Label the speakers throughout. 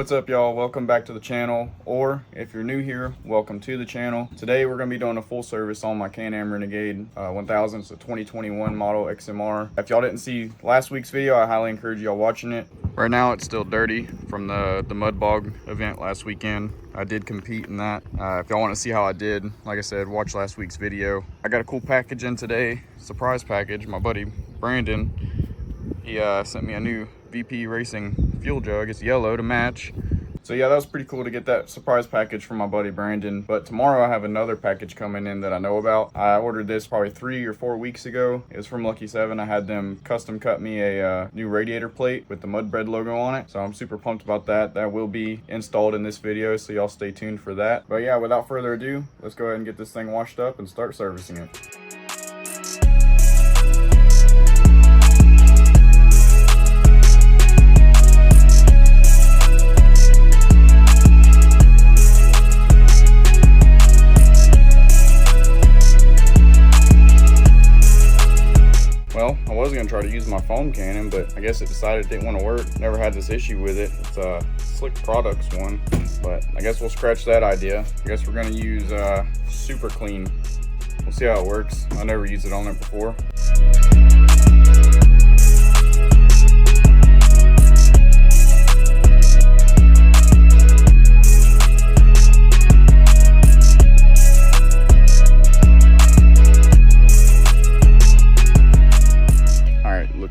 Speaker 1: What's up, y'all? Welcome back to the channel, or if you're new here, welcome to the channel. Today we're going to be doing a full service on my Can Am Renegade 1000. It's a 2021 model XMR. If y'all didn't see last week's video, I highly encourage y'all watching it. Right now it's still dirty from the mud bog event last weekend. I did compete in that. If y'all want to see how I did, like I said, watch last week's video. I got a cool package in today, surprise package. My buddy Brandon, he sent me a new VP Racing fuel jug. It's yellow to match. So yeah, that was pretty cool to get that surprise package from my buddy Brandon. But tomorrow I have another package coming in that I know about. I ordered this probably 3 or 4 weeks ago. It was from Lucky 7. I had them custom cut me a new radiator plate with the Mudbread logo on it. So I'm super pumped about that. That will be installed in this video, so y'all stay tuned for that. But yeah, without further ado, let's go ahead and get this thing washed up and start servicing it. Well, I was going to try to use my foam cannon, but I guess it decided it didn't want to work. Never had this issue with it. It's a Slick Products one, but I guess we'll scratch that idea. I guess we're going to use Super Clean. We'll see how it works. I never used it on there before.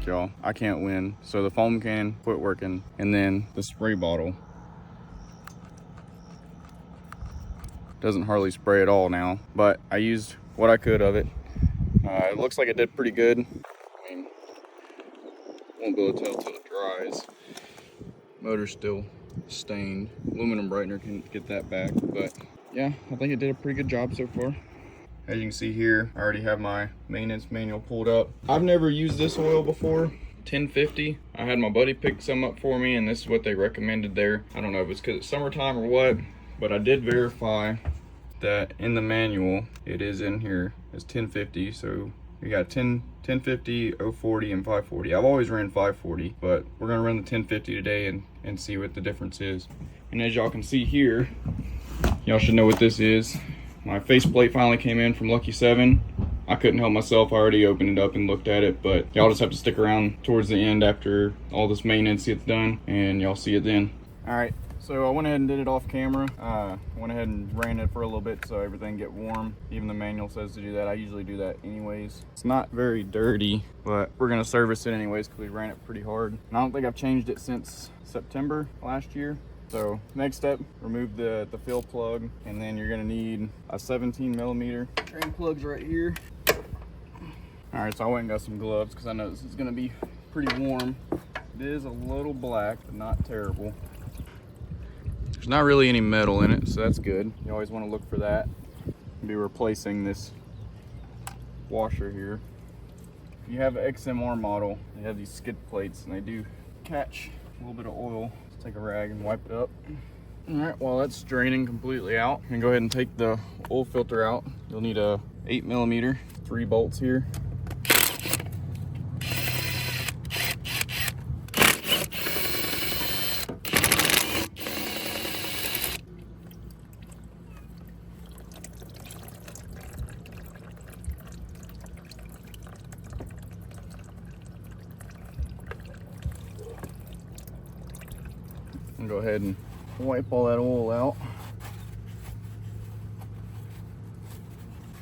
Speaker 1: Y'all, I can't win. So the foam can quit working, and then the spray bottle doesn't hardly spray at all now, but I used what I could of it. It looks like it did pretty good. I mean, won't be able to tell till it dries. Motor's still stained. Aluminum brightener can get that back, but yeah, I think it did a pretty good job so far. As you can see here, I already have my maintenance manual pulled up. I've never used this oil before, 1050. I had my buddy pick some up for me, and this is what they recommended there. I don't know if it's because it's summertime or what, but I did verify that in the manual, it is in here as 1050. So you got 1050, 040, and 540. I've always ran 540, but we're gonna run the 1050 today and see what the difference is. And as y'all can see here, y'all should know what this is. My faceplate finally came in from Lucky 7. I couldn't help myself. I already opened it up and looked at it, but y'all just have to stick around towards the end after all this maintenance gets done, and y'all see it then. All right, so I went ahead and did it off camera. Went ahead and ran it for a little bit so everything get warm. Even the manual says to do that. I usually do that anyways. It's not very dirty, but we're gonna service it anyways because we ran it pretty hard. And I don't think I've changed it since September last year. So next step, remove the fill plug, and then you're gonna need a 17mm drain plugs right here. All right, so I went and got some gloves because I know this is gonna be pretty warm. It is a little black, but not terrible. There's not really any metal in it, so that's good. You always wanna look for that. I'll be replacing this washer here. If you have an XMR model, they have these skid plates, and they do catch a little bit of oil. Take a rag and wipe it up. All right, while that's draining completely out, I'm gonna go ahead and take the oil filter out. You'll need a 8mm, 3 bolts here. Go ahead and wipe all that oil out.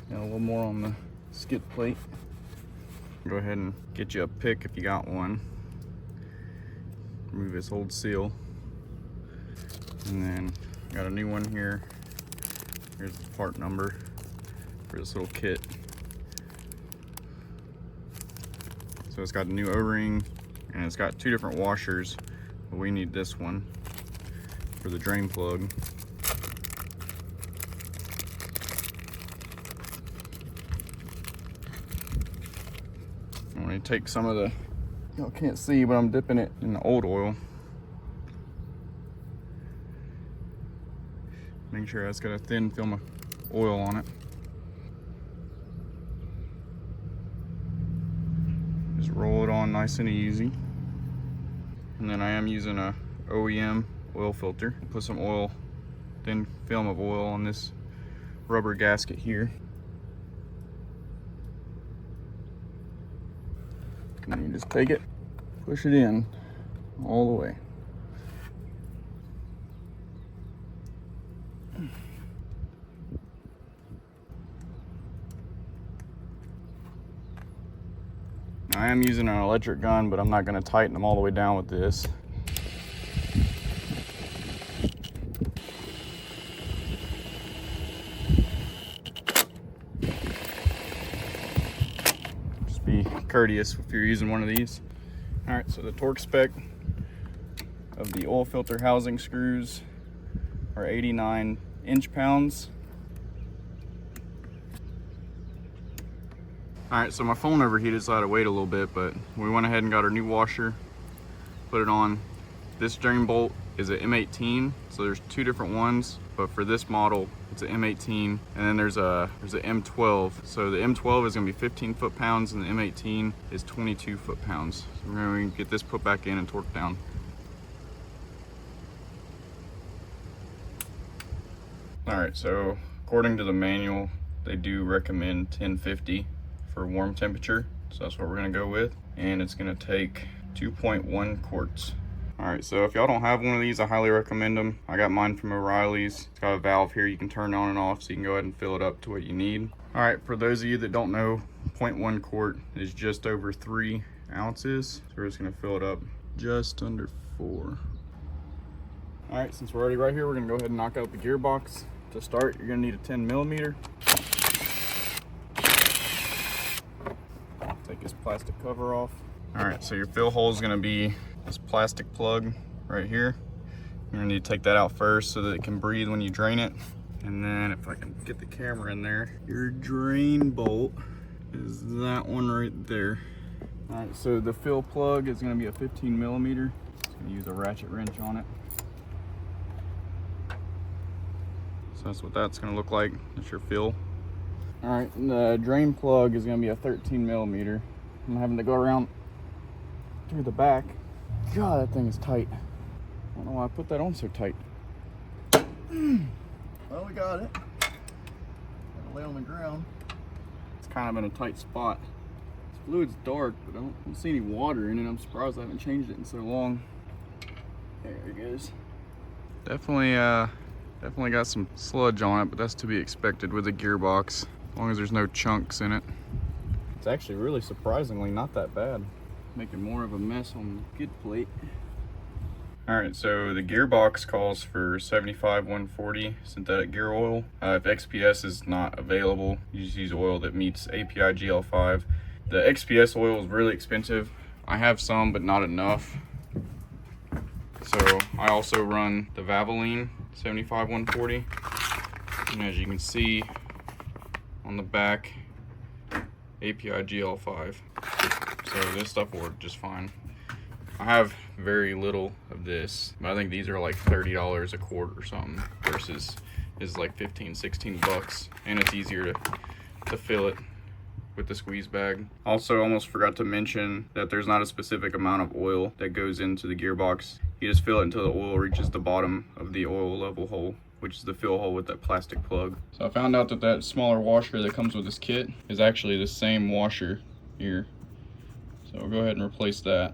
Speaker 1: Got a little more on the skid plate. Go ahead and get you a pick if you got one. Remove this old seal. And then got a new one here. Here's the part number for this little kit. So it's got a new O-ring, and it's got 2 different washers, but we need this one for the drain plug. I'm gonna take some of the, y'all can't see, but I'm dipping it in the old oil. Make sure it's got a thin film of oil on it. Just roll it on nice and easy. And then I am using a OEM oil filter. Put some oil, thin film of oil on this rubber gasket here. And you just take it, push it in all the way. I am using an electric gun, but I'm not going to tighten them all the way down with this. Just be courteous if you're using one of these. All right, so the torque spec of the oil filter housing screws are 89 inch-pounds. All right, so my phone overheated, so I had to wait a little bit, but we went ahead and got our new washer, put it on. This drain bolt is an M18, so there's two different ones, but for this model, it's an M18, and then there's an M12. So the M12 is gonna be 15 foot-pounds, and the M18 is 22 foot-pounds. So we're gonna get this put back in and torque down. All right, so according to the manual, they do recommend 1050 for warm temperature, so that's what we're gonna go with, and it's gonna take 2.1 quarts. All right, so if y'all don't have one of these, I highly recommend them. I got mine from O'Reilly's. It's got a valve here you can turn on and off, so you can go ahead and fill it up to what you need. All right, for those of you that don't know, 0.1 quart is just over 3 ounces. So we're just gonna fill it up just under 4. All right, since we're already right here, we're gonna go ahead and knock out the gearbox. To start, you're gonna need a 10mm. Take this plastic cover off. All right, so your fill hole is gonna be this plastic plug right here. You're gonna need to take that out first so that it can breathe when you drain it. And then if I can get the camera in there, your drain bolt is that one right there. All right, so the fill plug is gonna be a 15mm. Just gonna use a ratchet wrench on it. So that's what that's gonna look like. That's your fill. All right, and the drain plug is gonna be a 13mm. I'm having to go around through the back. God, that thing is tight. I don't know why I put that on so tight. Well, we got it. Gotta lay on the ground. It's kind of in a tight spot. This fluid's dark, but I don't see any water in it. I'm surprised I haven't changed it in so long. There it goes. Definitely got some sludge on it, but that's to be expected with a gearbox, as long as there's no chunks in it. It's actually really surprisingly not that bad. Making more of a mess on the skid plate. All right, so the gearbox calls for 75-140 synthetic gear oil. If XPS is not available, you just use oil that meets API GL5. The XPS oil is really expensive. I have some, but not enough. So I also run the Valvoline 75-140. And as you can see on the back, API GL5. So this stuff will work just fine. I have very little of this, but I think these are like $30 a quart or something versus is like 15-16 bucks, and it's easier to fill it with the squeeze bag. Also, almost forgot to mention that there's not a specific amount of oil that goes into the gearbox. You just fill it until the oil reaches the bottom of the oil level hole, which is the fill hole with that plastic plug. So I found out that that smaller washer that comes with this kit is actually the same washer here. So we'll go ahead and replace that.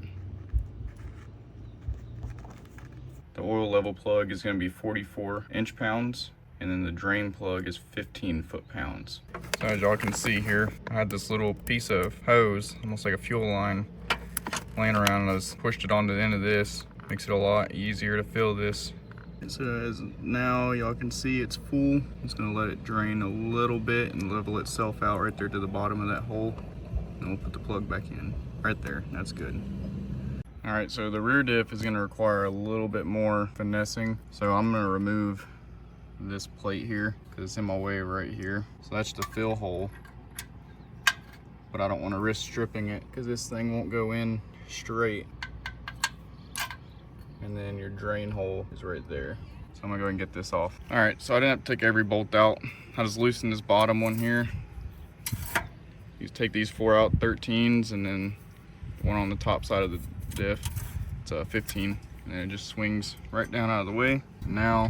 Speaker 1: The oil level plug is going to be 44 inch-pounds, and then the drain plug is 15 foot-pounds. So as y'all can see here, I had this little piece of hose, almost like a fuel line, laying around, and I just pushed it onto the end of this. Makes it a lot easier to fill this. So as now y'all can see it's full. I'm just going to let it drain a little bit and level itself out right there to the bottom of that hole. And we'll put the plug back in right there. That's good. All right, so the rear diff is going to require a little bit more finessing. So I'm going to remove this plate here because it's in my way right here. So that's the fill hole, but I don't want to risk stripping it because this thing won't go in straight. And then your drain hole is right there. So I'm gonna go ahead and get this off. All right, so I didn't have to take every bolt out. I just loosened this bottom one here. You take these 4 out 13s, and then one on the top side of the diff. It's a 15 and it just swings right down out of the way. Now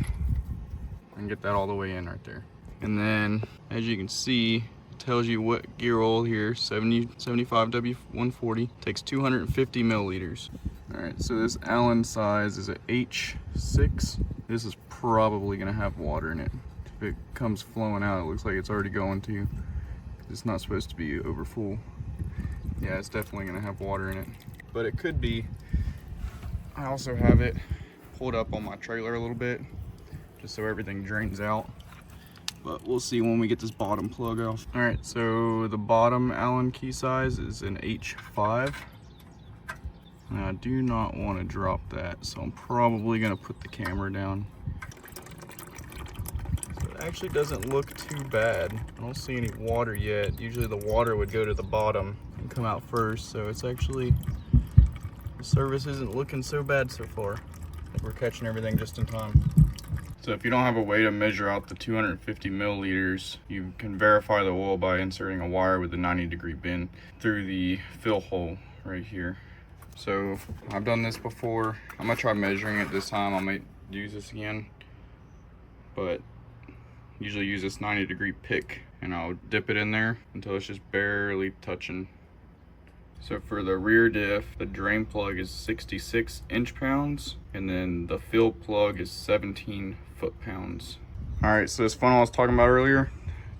Speaker 1: I can get that all the way in right there. And then as you can see, it tells you what gear oil here, 75W140, takes 250 milliliters. All right, so this Allen size is an H6. This is probably gonna have water in it. If it comes flowing out, it looks like it's already going to. It's not supposed to be over full. Yeah, it's definitely gonna have water in it, but it could be. I also have it pulled up on my trailer a little bit, just so everything drains out. But we'll see when we get this bottom plug off. All right, so the bottom Allen key size is an H5. And I do not want to drop that, so I'm probably gonna put the camera down. So it actually doesn't look too bad. I don't see any water yet. Usually the water would go to the bottom and come out first, so it's actually, the service isn't looking so bad so far. I think we're catching everything just in time. So if you don't have a way to measure out the 250 milliliters, you can verify the oil by inserting a wire with a 90-degree bend through the fill hole right here. So I've done this before. I'm gonna try measuring it this time. I might use this again, but usually use this 90-degree pick, and I'll dip it in there until it's just barely touching. So for the rear diff, the drain plug is 66 inch-pounds, and then the fill plug is 17 foot-pounds. All right, so this funnel I was talking about earlier,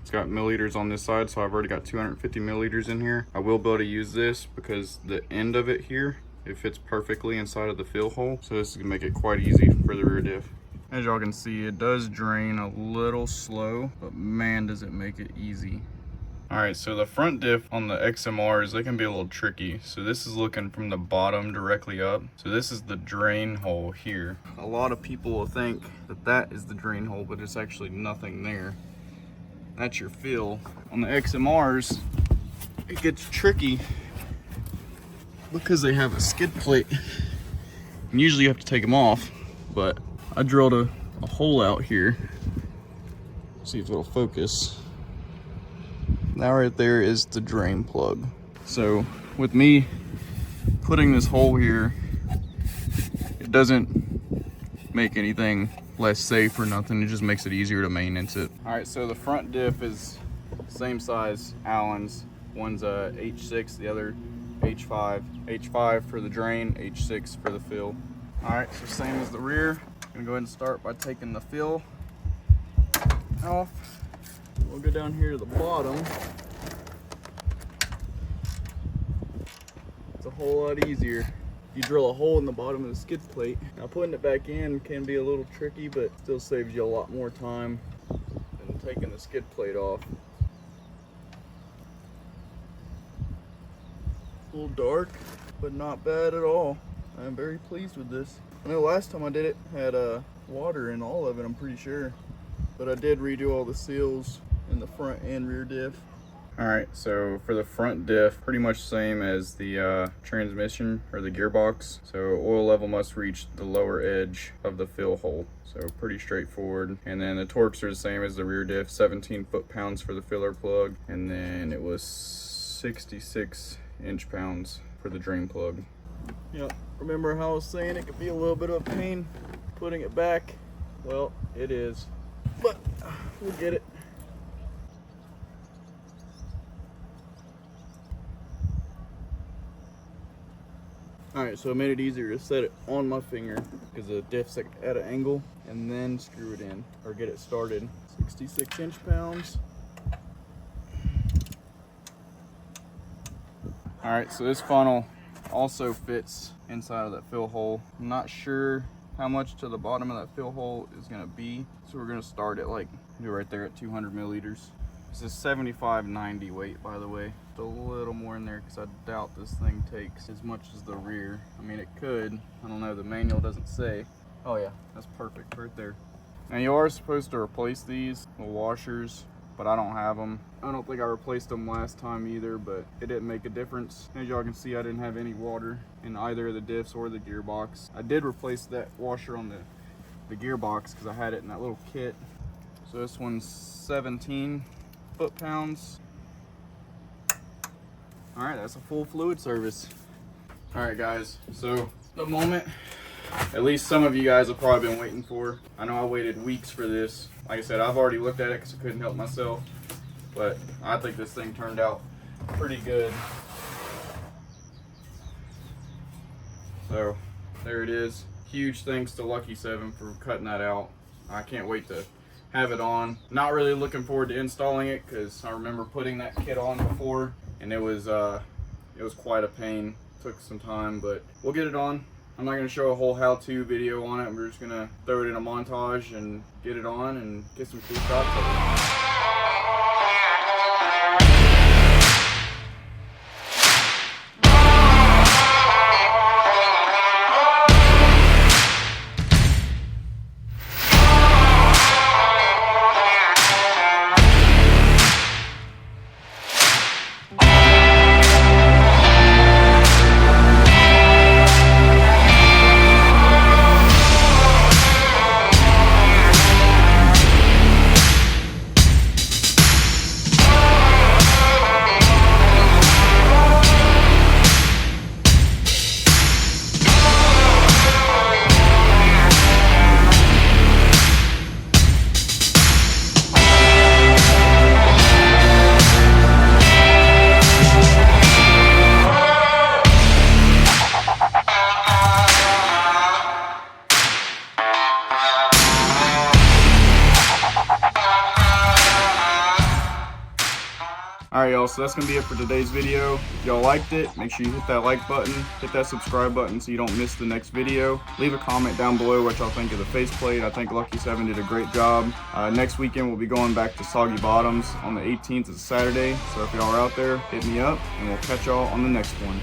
Speaker 1: it's got milliliters on this side, so I've already got 250 milliliters in here. I will be able to use this because the end of it here, it fits perfectly inside of the fill hole, so this is gonna make it quite easy for the rear diff. As y'all can see, it does drain a little slow, but man, does it make it easy. All right, so the front diff on the XMRs, they can be a little tricky. So this is looking from the bottom directly up. So this is the drain hole here. A lot of people will think that that is the drain hole, but it's actually nothing there. That's your fill. On the XMRs, it gets tricky because they have a skid plate. And usually you have to take them off, but I drilled a hole out here. See if it'll focus. Now right there is the drain plug. So with me putting this hole here, it doesn't make anything less safe or nothing. It just makes it easier to maintenance it. All right, so the front diff is same size Allen's. One's a H6, the other H5. H5 for the drain, H6 for the fill. All right, so same as the rear. I'm gonna go ahead and start by taking the fill off. We'll go down here to the bottom. It's a whole lot easier. You drill a hole in the bottom of the skid plate. Now putting it back in can be a little tricky, but still saves you a lot more time than taking the skid plate off. A little dark, but not bad at all. I'm very pleased with this. I know last time I did it had water in all of it, I'm pretty sure. But I did redo all the seals in the front and rear diff. All right, so for the front diff, pretty much same as the transmission or the gearbox. So oil level must reach the lower edge of the fill hole. So pretty straightforward. And then the torques are the same as the rear diff, 17 foot-pounds for the filler plug. And then it was 66 inch-pounds for the drain plug. Yep, remember how I was saying it could be a little bit of a pain putting it back? Well, it is, but we'll get it. Alright, so I made it easier to set it on my finger because the diff's at an angle, and then screw it in or get it started. 66 inch-pounds. Alright, so this funnel also fits inside of that fill hole. I'm not sure how much to the bottom of that fill hole is going to be, so we're going to start at like right there at 200 milliliters. This is 75/90 weight, by the way. A little more in there because I doubt this thing takes as much as the rear. I mean, it could. I don't know. The manual doesn't say. Oh yeah, that's perfect right there. Now you are supposed to replace these little washers, but I don't have them. I don't think I replaced them last time either, but it didn't make a difference. As y'all can see, I didn't have any water in either of the diffs or the gearbox. I did replace that washer on the gearbox because I had it in that little kit. So this one's 17 foot-pounds. All right, that's a full fluid service. All right, guys, so the moment at least some of you guys have probably been waiting for. I know I waited weeks for this. Like I said, I've already looked at it because I couldn't help myself, but I think this thing turned out pretty good. So there it is. Huge thanks to Lucky 7 for cutting that out. I can't wait to have it on. Not really looking forward to installing it because I remember putting that kit on before and it was quite a pain. Took some time, but we'll get it on. I'm not going to show a whole how-to video on it. We're just going to throw it in a montage and get it on and get some cool shots of it. Alright y'all, so that's going to be it for today's video. If y'all liked it, make sure you hit that like button, hit that subscribe button so you don't miss the next video. Leave a comment down below what y'all think of the faceplate. I think Lucky 7 did a great job. Next weekend we'll be going back to Soggy Bottoms on the 18th. It's a Saturday, so if y'all are out there, hit me up and we'll catch y'all on the next one.